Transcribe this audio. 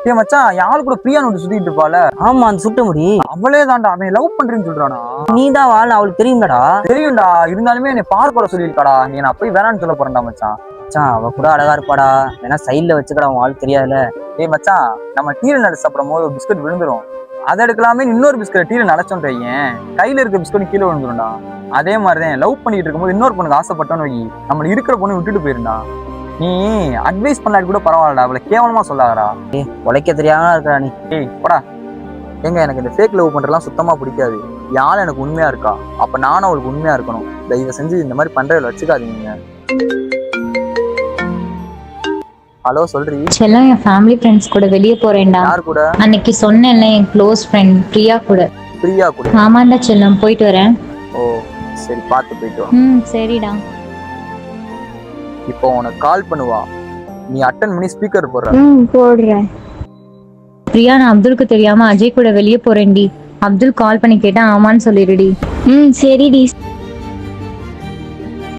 ஏன் மச்சான் யாழ் கூட பிரியா நோட்டு சுத்திட்டு இருப்பால? ஆமா, அந்த சுட்ட முடி அவளே தான்டா. அவன் லவ் பண்றேன்னு சொல்றானா? நீ தான் வாழ், அவளுக்கு தெரியும்டா. தெரியும்டா, இருந்தாலுமே என்னை பார்க்க வர சொல்லியிருக்காடா. நீ நான் போய் வேணான்னு சொல்ல போறேன்டா மச்சான். மச்சான் அவ கூட அழகா இருப்பாடா, வேணா சைட்ல வச்சுக்கடா, அவன் வாழ் தெரியாதுல. ஏய் மச்சான், நம்ம டீல நடிச்சு சாப்பிடும் போது ஒரு பிஸ்கட் விழுந்துரும். அதை எடுக்கலாமே இன்னொரு பிஸ்கட் டீல நினைச்சோம் வையேன், கையில இருக்க பிஸ்கட் கீழே விழுந்துரும்டா. அதே மாதிரிதான் லவ் பண்ணிட்டு இருக்கும்போது இன்னொரு பொண்ணுக்கு ஆசைப்பட்டோன்னு வை, நம்ம இருக்கிற பொண்ணு விட்டுட்டு போயிருந்தா. நீ அட்வைஸ் பண்ணாடி கூட பரவாயில்லடா, அவளை கேவலமா சொல்லாதடா. உழைக்க தெரியாம இருக்கா நீ. ஏய் போடா. ஏங்க எனக்கு இந்த ஃபேக் லவ் பண்றதுலாம் சுத்தமா பிடிக்காது. யாழ் எனக்கு உண்மையா இருக்கா, அப்ப நானும் அவளுக்கு உண்மையா இருக்கணும். தயவு செஞ்சு இந்த மாதிரி பண்றதுல வச்சுக்காதீங்க. ஹலோ சொல்றீ? செல்லம், என் ஃபேமிலி ஃப்ரெண்ட்ஸ் கூட வெளியே போறேன்டா. யார் கூட? அன்னைக்கு சொன்னேன்ல, என் க்ளோஸ் ஃப்ரெண்ட் பிரியா கூட. பிரியா கூட? ஆமாண்டா செல்லம், போயிட்டு வரேன். ஓ சரி, பார்த்து போயிட்டு வா. சரிடா. இப்போ உனக்கு கால் பண்ணுவா, நீ அட்டன் பண்ணி ஸ்பீக்கர் போடுற. போடுறேன். பிரியா, நான் அப்துல்க்கு தெரியாம அஜய் கூட வெளியே போறேன்டி. அப்துல் கால் பண்ணி கேட்டா ஆமான்னு சொல்லிடுடி. சரிடி.